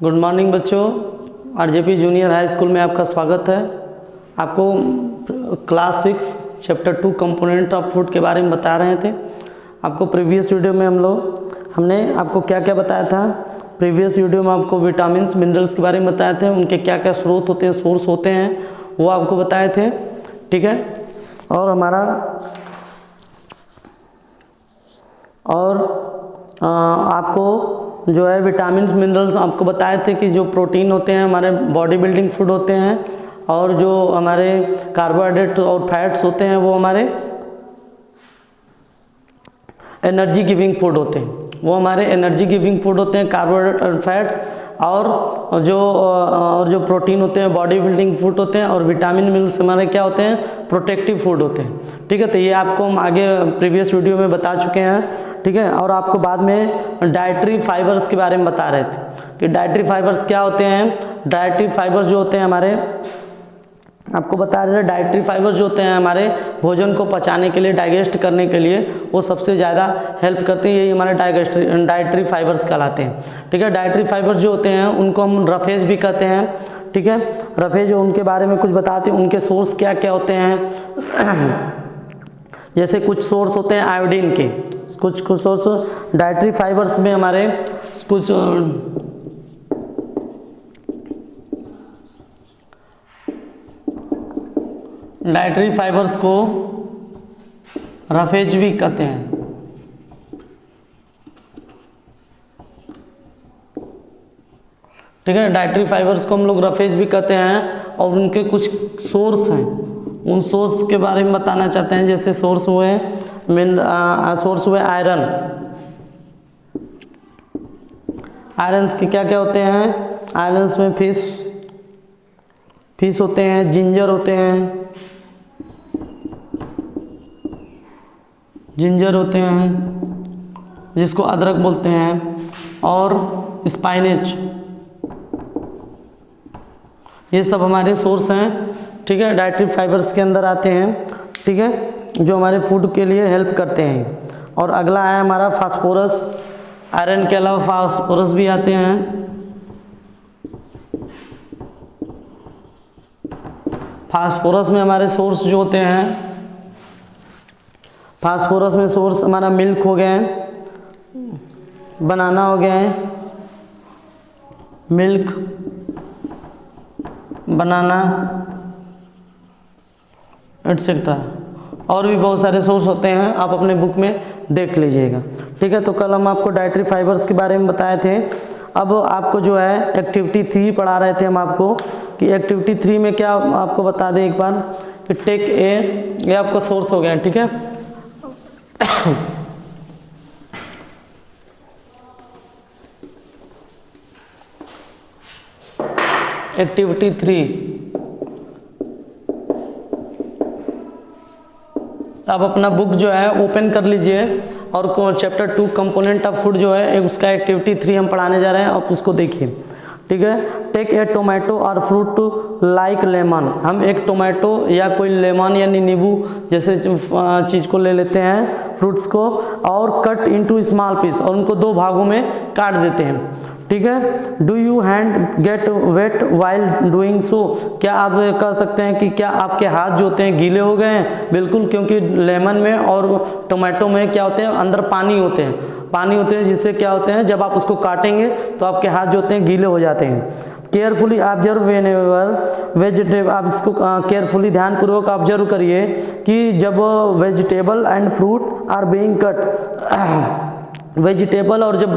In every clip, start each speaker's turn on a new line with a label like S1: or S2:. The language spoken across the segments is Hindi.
S1: गुड मॉर्निंग बच्चों, आरजेपी जूनियर हाई स्कूल में आपका स्वागत है। आपको class 6 chapter 2 component of food के बारे में बता रहे थे। आपको प्रीवियस वीडियो में हमने आपको क्या क्या बताया था। प्रीवियस वीडियो में आपको विटामिन्स मिनरल्स के बारे में बताए थे, उनके क्या क्या स्रोत होते हैं, सोर्स होते हैं, वो आपको बताए थे। ठीक है, आपको जो है विटामिन्स मिनरल्स आपको बताए थे कि जो प्रोटीन होते हैं हमारे बॉडी बिल्डिंग फूड होते हैं, और जो हमारे कार्बोहाइड्रेट और फैट्स होते हैं वो हमारे एनर्जी गिविंग फूड होते हैं। वो हमारे एनर्जी गिविंग फूड होते हैं कार्बोहाइड्रेट और फैट्स, और जो प्रोटीन होते हैं बॉडी बिल्डिंग फूड होते हैं, और विटामिन मिनरल्स हमारे क्या होते हैं, प्रोटेक्टिव फूड होते हैं। ठीक है, तो ये आपको हम आगे प्रीवियस वीडियो में बता चुके हैं। ठीक है, और आपको बाद में डाइटरी फाइबर्स के बारे में बता रहे थे कि डाइटरी फाइबर्स क्या होते हैं। डाइटरी फाइबर्स जो होते हैं हमारे, आपको बता रहे थे, डाइटरी फाइबर्स जो होते हैं हमारे भोजन को पचाने के लिए, डाइजेस्ट करने के लिए वो सबसे ज़्यादा हेल्प करते हैं। यही हमारे डाइटरी फाइबर्स कहलाते हैं। ठीक है, डाइटरी फाइबर्स जो होते हैं उनको हम रफेज भी कहते हैं। ठीक है, रफेज उनके बारे में कुछ बताते हैं, उनके सोर्स क्या क्या होते हैं। जैसे कुछ सोर्स होते हैं आयोडीन के, कुछ सोर्स डाइटरी फाइबर्स में हमारे कुछ डाइटरी फाइबर्स को रफेज भी कहते हैं। ठीक है, डाइटरी फाइबर्स को हम लोग रफेज भी कहते हैं, और उनके कुछ सोर्स हैं, उन सोर्स के बारे में बताना चाहते हैं। जैसे सोर्स हुए आयरन। आयरन्स के क्या क्या होते हैं, आयरन्स में फिश होते हैं, जिंजर होते हैं, जिसको अदरक बोलते हैं, और स्पाइनेच, ये सब हमारे सोर्स हैं। ठीक है, डाइटरी फाइबर्स के अंदर आते हैं। ठीक है, जो हमारे फूड के लिए हेल्प करते हैं। और अगला है हमारा फास्फोरस। आयरन के अलावा फास्फोरस भी आते हैं। फास्फोरस में हमारे सोर्स जो होते हैं, फास्फोरस में सोर्स हमारा मिल्क हो गए, बनाना हो गए, मिल्क, बनाना एटसेट्रा, और भी बहुत सारे सोर्स होते हैं, आप अपने बुक में देख लीजिएगा। ठीक है, तो कल हम आपको डाइटरी फाइबर्स के बारे में बताए थे। अब आपको जो है एक्टिविटी 3 पढ़ा रहे थे हम आपको, कि एक्टिविटी 3 में क्या आपको बता दें एक बार, कि टेक ए, ये आपका सोर्स हो गया। ठीक है, एक्टिविटी 3, आप अपना बुक जो है ओपन कर लीजिए, और चैप्टर 2 कंपोनेंट ऑफ फूड जो है उसका एक्टिविटी 3 हम पढ़ाने जा रहे हैं, आप उसको देखिए। ठीक है, टेक ए टोमेटो और फ्रूट लाइक लेमन। हम एक टोमेटो या कोई लेमन यानी नींबू जैसे चीज़ को ले लेते हैं, फ्रूट्स को, और कट इनटू स्मॉल पीस, और उनको 2 भागों में काट देते हैं। ठीक है, do you hand get wet while doing so. क्या आप कह सकते हैं कि क्या आपके हाथ जो होते हैं गीले हो गए हैं? बिल्कुल, क्योंकि लेमन में और टोमेटो में क्या होते हैं, अंदर पानी होते हैं, जिससे क्या होते हैं, जब आप उसको काटेंगे तो आपके हाथ जो होते हैं गीले हो जाते हैं। केयरफुली ऑब्जर्व व्हेनेवर वेजिटेबल, आप इसको केयरफुली ध्यानपूर्वक ऑब्जर्व करिए कि जब vegetable and fruit are being cut, vegetable और जब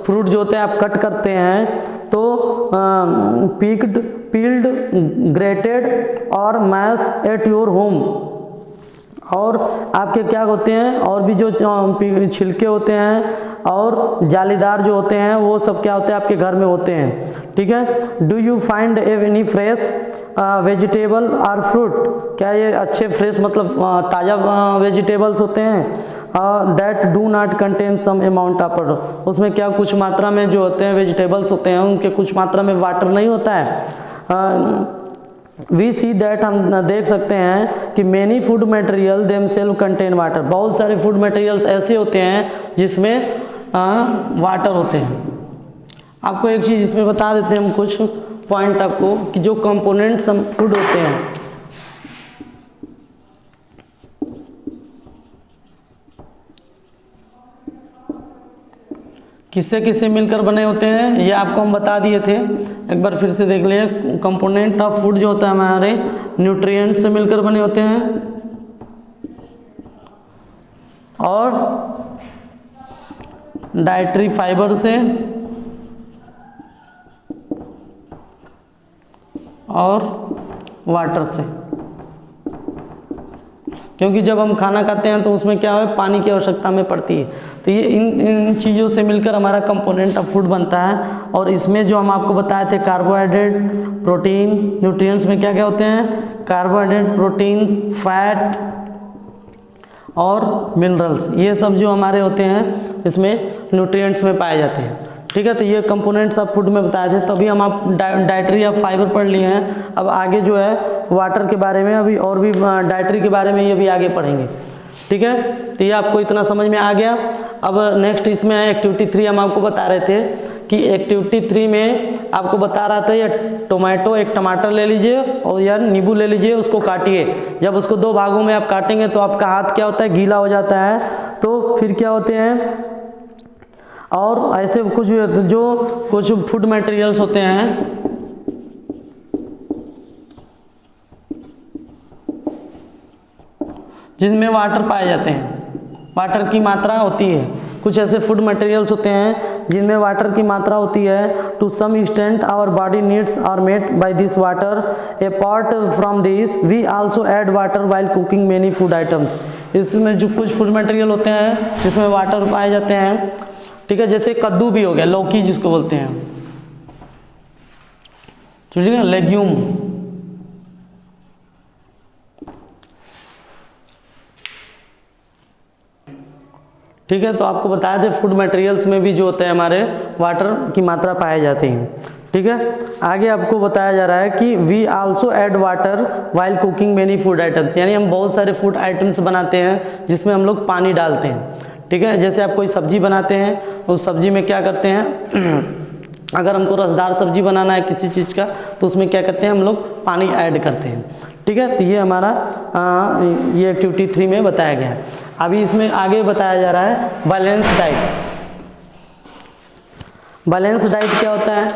S1: फ्रूट जो होते हैं आप कट करते हैं तो पील्ड, ग्रेटेड और मैश एट योर होम, और आपके क्या होते हैं, और भी जो छिलके होते हैं और जालीदार जो होते हैं वो सब क्या होते हैं, आपके घर में होते हैं। ठीक है, do you find any fresh vegetable और फ्रूट। क्या ये अच्छे फ्रेश मतलब ताज़ा वेजिटेबल्स होते हैं। That do not contain some amount of water, उसमें क्या कुछ मात्रा में जो होते हैं वेजिटेबल्स होते हैं उनके कुछ मात्रा में वाटर नहीं होता है। वी सी दैट, हम देख सकते हैं कि many food material themselves contain water, बहुत सारे फूड मटेरियल्स ऐसे होते हैं जिसमें वाटर होते हैं। आपको एक चीज़ इसमें बता देते हैं हम कुछ पॉइंट आपको कि जो कंपोनेंट्स हम फूड होते हैं किससे किससे मिलकर बने होते हैं, ये आपको हम बता दिए थे। एक बार फिर से देख लिए। कंपोनेंट ऑफ फूड जो होता है हमारे न्यूट्रिएंट से मिलकर बने होते हैं और डाइटरी फाइबर से और वाटर से, क्योंकि जब हम खाना खाते हैं तो उसमें क्या है, पानी की आवश्यकता हमें पड़ती है। तो ये इन चीज़ों से मिलकर हमारा कंपोनेंट ऑफ फूड बनता है। और इसमें जो हम आपको बताए थे कार्बोहाइड्रेट, प्रोटीन, न्यूट्रिएंट्स में क्या क्या होते हैं, कार्बोहाइड्रेट, प्रोटीन, फैट और मिनरल्स, ये सब जो हमारे होते हैं इसमें न्यूट्रिएंट्स में पाए जाते हैं। ठीक है, तो ये कंपोनेंट्स ऑफ फूड में बताए थे। तभी हम आप डाइटरी ऑफ फाइबर पढ़ लिए हैं। अब आगे जो है वाटर के बारे में अभी और भी डाइटरी के बारे में ये भी आगे पढ़ेंगे। ठीक है, तो ये आपको इतना समझ में आ गया। अब नेक्स्ट इसमें है एक्टिविटी 3। हम आपको बता रहे थे कि एक्टिविटी 3 में आपको बता रहा था, या टोमेटो, एक टमाटर ले लीजिए और या नींबू ले लीजिए, उसको काटिए। जब उसको 2 भागों में आप काटेंगे तो आपका हाथ क्या होता है, गीला हो जाता है। तो फिर क्या होते हैं, और ऐसे कुछ जो कुछ फूड मटेरियल्स होते हैं जिनमें वाटर पाए जाते हैं, वाटर की मात्रा होती है। कुछ ऐसे फूड मटेरियल्स होते हैं जिनमें वाटर की मात्रा होती है। To some extent our body needs are met by this water. Apart from this we also add water while cooking many food items. इसमें जो कुछ फूड मटेरियल होते हैं जिसमें वाटर पाए जाते हैं, ठीक है, जैसे कद्दू भी हो गया, लौकी जिसको बोलते हैं, ठीक है, लेग्यूम। ठीक है, तो आपको बताया थे फूड मटेरियल्स में भी जो होते हैं हमारे वाटर की मात्रा पाए जाते हैं। ठीक है, आगे आपको बताया जा रहा है कि we also add water while cooking many food items, यानी हम बहुत सारे फूड आइटम्स बनाते हैं जिसमें हम लोग पानी डालते हैं। ठीक है, जैसे आप कोई सब्जी बनाते हैं, उस सब्जी में क्या करते हैं अगर हमको रसदार सब्जी बनाना है किसी चीज़ का, तो उसमें क्या करते हैं, हम लोग पानी ऐड करते हैं। ठीक है, तो ये हमारा ये एक्टिविटी 3 में बताया गया है। अभी इसमें आगे बताया जा रहा है बैलेंस डाइट। बैलेंस डाइट क्या होता है,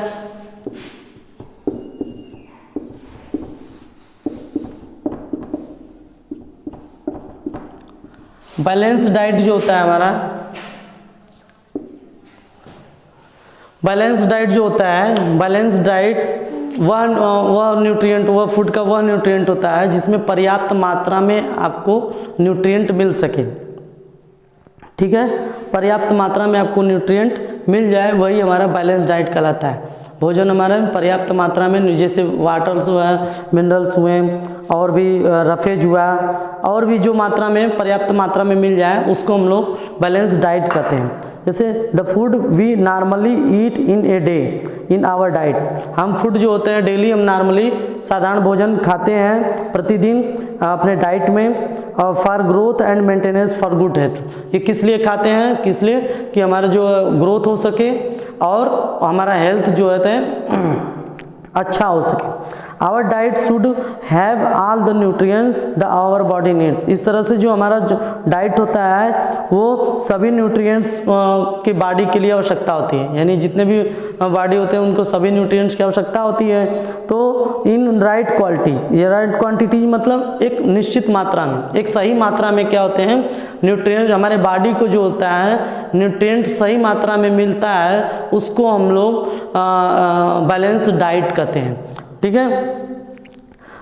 S1: बैलेंस डाइट जो होता है हमारा, बैलेंस डाइट जो होता है, बैलेंस डाइट वह न्यूट्रिएंट, वह फूड का वह न्यूट्रिएंट होता है जिसमें पर्याप्त मात्रा में आपको न्यूट्रिएंट मिल सके। ठीक है, पर्याप्त मात्रा में आपको न्यूट्रिएंट मिल जाए, वही हमारा बैलेंस डाइट कहलाता है। भोजन हमारा पर्याप्त मात्रा में, जैसे वाटर्स हुआ, मिनरल्स हुए, और भी रफेज हुआ, और भी जो मात्रा में पर्याप्त मात्रा में मिल जाए उसको हम लोग बैलेंस डाइट कहते हैं। जैसे the food we normally eat in a day in our diet, हम फूड जो होते हैं डेली हम नॉर्मली साधारण भोजन खाते हैं प्रतिदिन अपने डाइट में, for growth and maintenance for good health. ये किस लिए खाते हैं, किस लिए, कि हमारा जो ग्रोथ हो सके और हमारा हेल्थ जो है अच्छा हो सके। Our diet should have all the nutrient the our body needs. इस तरह से जो हमारा जो डाइट होता है वो सभी न्यूट्रिएंट्स की बॉडी के लिए आवश्यकता होती है, यानी जितने भी बॉडी होते हैं उनको सभी न्यूट्रिएंट्स की आवश्यकता होती है। तो इन राइट क्वालिटी, ये राइट क्वांटिटी मतलब एक निश्चित मात्रा में, एक सही मात्रा में क्या होते हैं न्यूट्रिएंट्स, हमारे बॉडी को जो होता है न्यूट्रिएंट सही मात्रा में मिलता है, उसको हम लोग बैलेंस डाइट कहते हैं। ठीक है,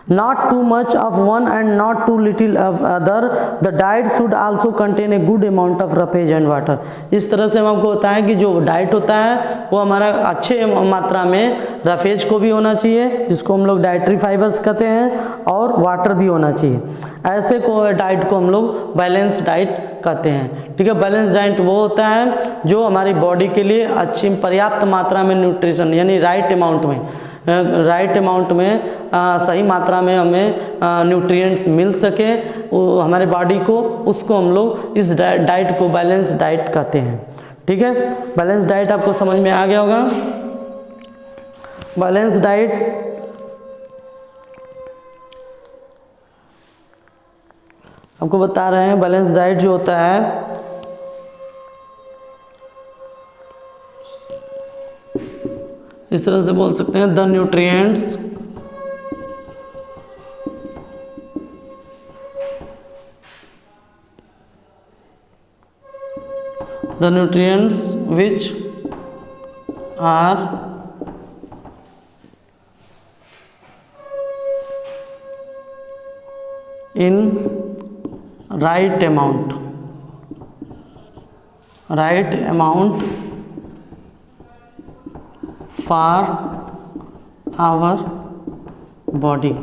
S1: not too much of one and not too little of other, the diet should also contain a good amount of roughage and water। इस तरह से हम आपको बताएं कि जो डाइट होता है वो हमारा अच्छे मात्रा में रफेज को भी होना चाहिए, जिसको हम लोग डाइटरी फाइबर्स कहते हैं, और वाटर भी होना चाहिए। ऐसे को डाइट को हम लोग बैलेंस डाइट कहते हैं। ठीक है, बैलेंस डाइट वो होता है जो हमारी बॉडी के लिए अच्छी पर्याप्त मात्रा में न्यूट्रिशन, यानी राइट अमाउंट में सही मात्रा में हमें न्यूट्रिएंट्स मिल सके हमारे बॉडी को, उसको हम लोग इस डाइट को बैलेंस डाइट कहते हैं। ठीक है, बैलेंस डाइट आपको समझ में आ गया होगा। बैलेंस डाइट आपको बता रहे हैं, बैलेंस डाइट जो होता है इस तरह से बोल सकते हैं, the nutrients which are in right amount for our body।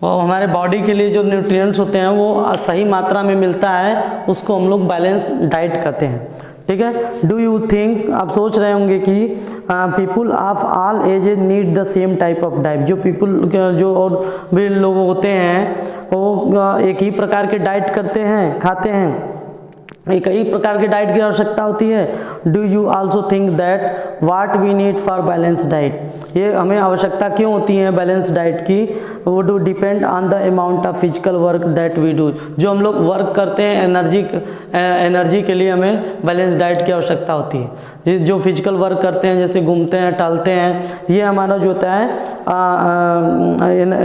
S1: वो हमारे बॉडी के लिए जो न्यूट्रिएंट्स होते हैं वो सही मात्रा में मिलता है, उसको हम लोग बैलेंस डाइट कहते हैं। ठीक है। डू यू थिंक, आप सोच रहे होंगे कि people of all ages need the same type of diet. जो पीपुल जो और भी लोग होते हैं वो एक ही प्रकार के डाइट करते हैं, खाते हैं, एक ही प्रकार की डाइट की आवश्यकता होती है। Do you also think that what we need for balance diet, ये हमें आवश्यकता क्यों होती है बैलेंस डाइट की, वो do depend on the amount of physical work that we do. जो हम लोग वर्क करते हैं एनर्जी के लिए हमें बैलेंस डाइट की आवश्यकता होती है। ये जो फिजिकल वर्क करते हैं, जैसे घूमते हैं, टहलते हैं, ये हमारा जो होता है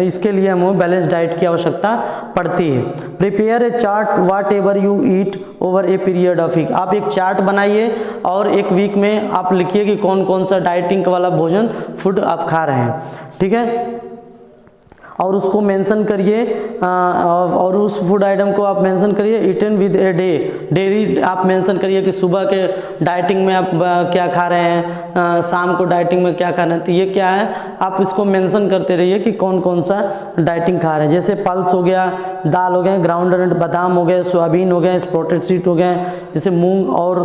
S1: इसके लिए हमें बैलेंस डाइट की आवश्यकता पड़ती है। Prepare a chart whatever you eat over a period of week. आप एक चार्ट बनाइए और एक वीक में आप लिखिए कि कौन कौन सा डाइटिंग वाला भोजन फूड आप खा रहे हैं। ठीक है, और उसको मेंशन करिए और उस फूड आइटम को आप मेंशन करिए eaten with a day. Daily आप मेंशन करिए कि सुबह के डाइटिंग में आप क्या खा रहे हैं, शाम को डाइटिंग में क्या खा रहे हैं। तो ये क्या है, आप इसको मेंशन करते रहिए कि कौन कौन सा डाइटिंग खा रहे हैं। जैसे पल्स हो गया, दाल हो गए, ग्राउंड बादाम हो गए, सोयाबीन हो गए, स्प्रोटेड सीड हो गए, जैसे मूंग और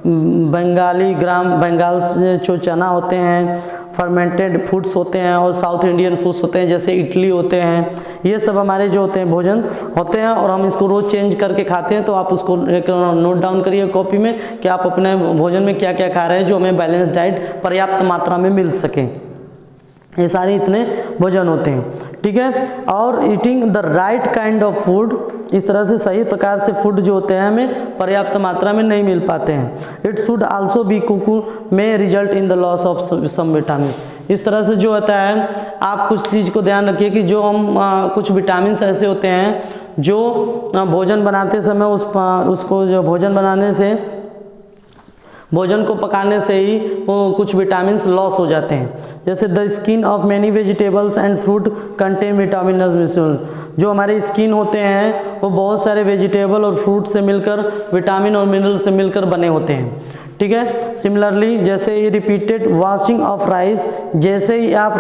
S1: बंगाल से जो चना होते हैं, फर्मेंटेड फूड्स होते हैं, और साउथ इंडियन फूड्स होते हैं जैसे इडली होते हैं। ये सब हमारे जो होते हैं भोजन होते हैं और हम इसको रोज़ चेंज करके खाते हैं। तो आप उसको एक नोट डाउन करिए कॉपी में कि आप अपने भोजन में क्या क्या खा रहे हैं जो हमें बैलेंस डाइट पर्याप्त मात्रा में मिल सके। ये सारे इतने भोजन होते हैं। ठीक है, और eating the right kind of food, इस तरह से सही प्रकार से फूड जो होते हैं हमें पर्याप्त मात्रा में नहीं मिल पाते हैं। It should also be cook may result in the loss of some vitamin. इस तरह से जो होता है आप कुछ चीज़ को ध्यान रखिए कि जो हम कुछ विटामिन ऐसे होते हैं जो भोजन बनाते समय उसको जो भोजन बनाने से, भोजन को पकाने से ही वो कुछ विटामिन लॉस हो जाते हैं। जैसे the skin of many vegetables and fruit contain vitamins. जो हमारे स्किन होते हैं वो बहुत सारे वेजिटेबल और फ्रूट से मिलकर विटामिन और मिनरल से मिलकर बने होते हैं। ठीक है, सिमिलरली जैसे ये रिपीटेड वॉशिंग ऑफ राइस, जैसे ही आप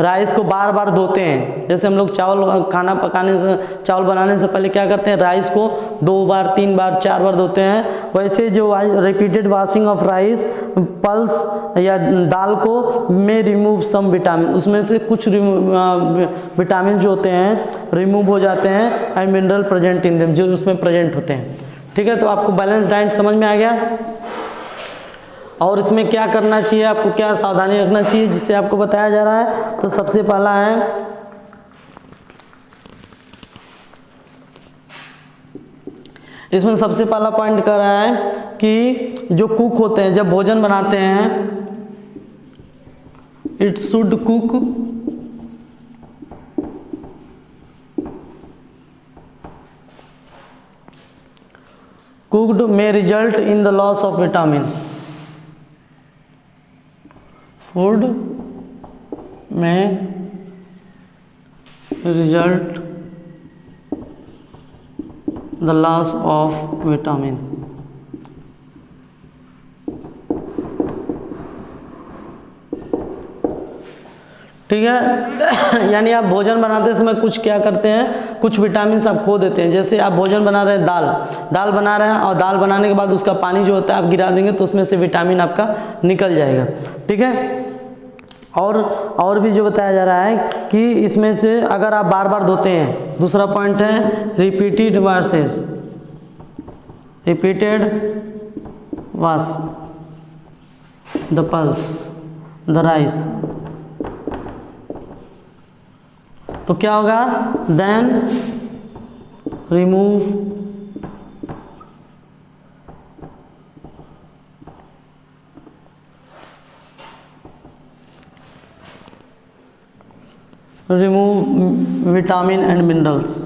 S1: राइस को बार बार धोते हैं, जैसे हम लोग खाना पकाने से, चावल बनाने से पहले क्या करते हैं, राइस को 2 बार 3 बार 4 बार धोते हैं, वैसे जो repeated washing of rice pulse या दाल को में रिमूव सम विटामिन, उसमें से कुछ विटामिन जो होते हैं रिमूव हो जाते हैं and mineral present in them, जो उसमें प्रेजेंट होते हैं। ठीक है, तो आपको बैलेंस डाइट समझ में आ गया। और इसमें क्या करना चाहिए, आपको क्या सावधानी रखना चाहिए जिससे आपको बताया जा रहा है। तो सबसे पहला है इसमें सबसे पहला पॉइंट कर रहा है कि जो कुक होते हैं जब भोजन बनाते हैं, it should cooked may result in the loss of vitamin. Food may result the loss of vitamin. ठीक है, यानी आप भोजन बनाते समय कुछ क्या करते हैं, कुछ विटामिन आप खो देते हैं। जैसे आप भोजन बना रहे हैं, दाल बना रहे हैं और दाल बनाने के बाद उसका पानी जो होता है आप गिरा देंगे तो उसमें से विटामिन आपका निकल जाएगा। ठीक है, और भी जो बताया जा रहा है कि इसमें से अगर आप बार बार धोते हैं, दूसरा पॉइंट है repeated wash the pulse, the rice, तो क्या होगा, then remove vitamin and minerals.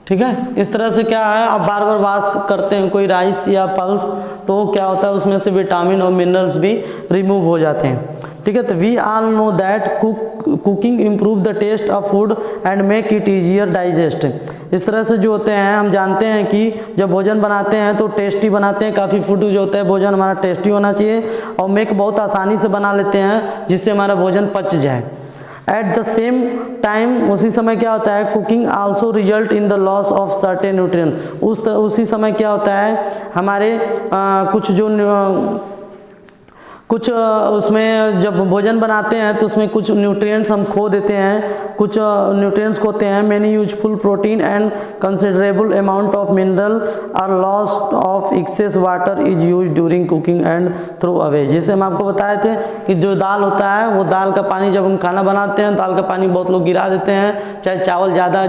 S1: ठीक है, इस तरह से क्या है, आप बार बार वाश करते हैं कोई राइस या पल्स, तो क्या होता है उसमें से विटामिन और मिनरल्स भी रिमूव हो जाते हैं। ठीक है, तो we all know that cooking improve the taste of food and make it easier digest. इस तरह से जो होते हैं, हम जानते हैं कि जब भोजन बनाते हैं तो टेस्टी बनाते हैं, काफ़ी फूड जो होता है भोजन हमारा टेस्टी होना चाहिए, और मेक बहुत आसानी से बना लेते हैं जिससे हमारा भोजन पच जाए। एट द सेम टाइम, उसी समय क्या होता है, cooking also result in the loss of certain nutrient. उसी समय क्या होता है, हमारे कुछ उसमें जब भोजन बनाते हैं तो उसमें कुछ न्यूट्रिएंट्स हम खो देते हैं, कुछ न्यूट्रिएंट्स खोते हैं। Many useful protein and considerable amount of mineral are lost of excess water is use during cooking and throw away. जैसे हम आपको बताए थे कि जो दाल होता है, वो दाल का पानी जब हम खाना बनाते हैं, दाल का पानी बहुत लोग गिरा देते हैं, चाहे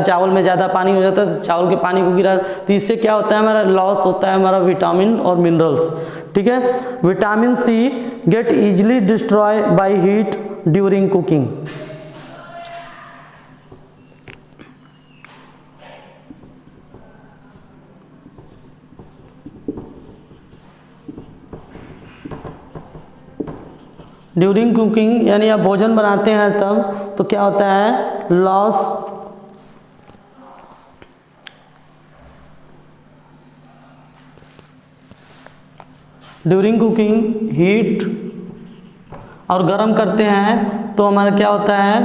S1: चावल में ज़्यादा पानी हो जाता है तो चावल के पानी को गिरा, तो इससे क्या होता है, हमारा लॉस होता है हमारा विटामिन और मिनरल्स। ठीक है, vitamin C get easily destroy by heat during cooking. During cooking यानी आप भोजन बनाते हैं तब, तो क्या होता है, लॉस ड्यूरिंग कुकिंग हीट, और गर्म करते हैं तो हमारा क्या होता है,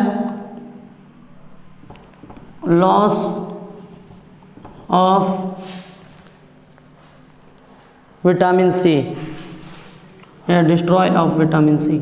S1: लॉस ऑफ विटामिन सी या डिस्ट्रॉय ऑफ विटामिन सी।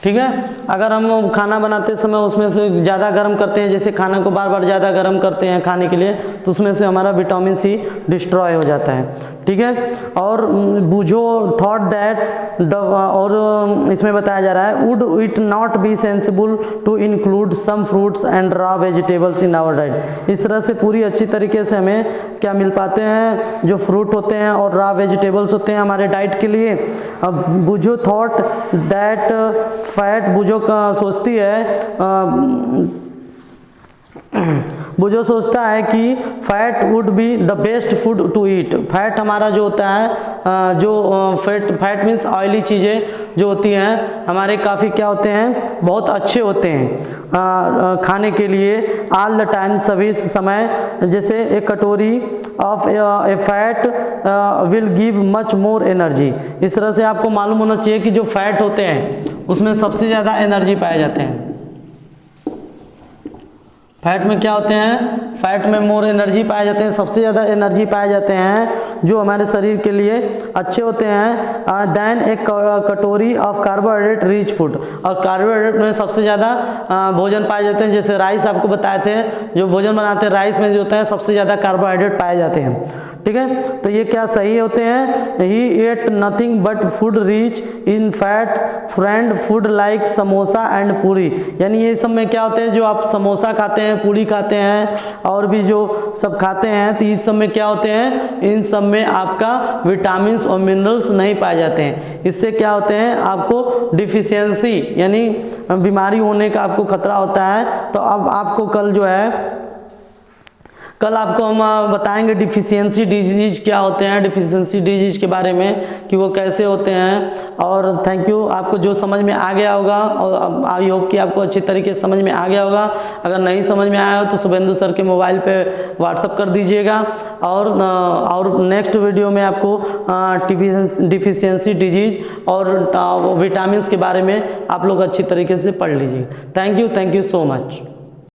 S1: ठीक है, अगर हम खाना बनाते समय उसमें से ज़्यादा गर्म करते हैं, जैसे खाना को बार बार ज़्यादा गर्म करते हैं खाने के लिए, तो उसमें से हमारा विटामिन सी डिस्ट्रॉय हो जाता है। ठीक है, और बुझो थॉट दैट और इसमें बताया जा रहा है, would it not be sensible to include some fruits and raw vegetables in our diet. इस तरह से पूरी अच्छी तरीके से हमें क्या मिल पाते हैं, जो फ्रूट होते हैं और रॉ वेजिटेबल्स होते हैं हमारे डाइट के लिए। अब बुझो थॉट दैट फैट, बुझो सोचती है, वो जो सोचता है कि fat would be the best food to eat. Fat हमारा जो होता है, जो फैट मीन्स ऑयली चीज़ें जो होती हैं हमारे काफ़ी क्या होते हैं, बहुत अच्छे होते हैं खाने के लिए। ऑल द टाइम, सभी समय, जैसे एक कटोरी of A fat will give much more energy. इस तरह से आपको मालूम होना चाहिए कि जो फैट होते हैं उसमें सबसे ज़्यादा एनर्जी पाए जाते हैं। फैट में क्या होते हैं, फैट में मोर एनर्जी पाए जाते हैं, सबसे ज़्यादा एनर्जी पाए जाते हैं जो हमारे शरीर के लिए अच्छे होते हैं। देन एक कटोरी ऑफ कार्बोहाइड्रेट रिच फूड, और कार्बोहाइड्रेट में सबसे ज़्यादा भोजन पाए जाते हैं। जैसे राइस आपको बताए थे, जो भोजन बनाते हैं राइस में जो होता है सबसे ज़्यादा कार्बोहाइड्रेट पाए जाते हैं। ठीक है, तो ये क्या सही होते हैं, he ate nothing but food rich in fat fried food like samosa and puri. यानी ये सब में क्या होते हैं, जो आप समोसा खाते हैं, पूरी खाते हैं और भी जो सब खाते हैं, तो इस सब में क्या होते हैं, इन सब में आपका विटामिन्स और मिनरल्स नहीं पाए जाते हैं। इससे क्या होते हैं, आपको डिफिशियंसी यानी बीमारी होने का आपको खतरा होता है। तो अब आपको कल आपको हम बताएंगे डिफिशियंसी डिजीज क्या होते हैं, डिफिशियंसी डिजीज के बारे में कि वो कैसे होते हैं। और थैंक यू, आपको जो समझ में आ गया होगा, और आई होप कि आपको अच्छी तरीके से समझ में आ गया होगा। अगर नहीं समझ में आया हो तो शुभेंदु सर के मोबाइल पे व्हाट्सअप कर दीजिएगा, और नेक्स्ट वीडियो में आपको डिफिशियंसी डिजीज और विटामिन्स के बारे में आप लोग अच्छी तरीके से पढ़ लीजिए। Thank you so much.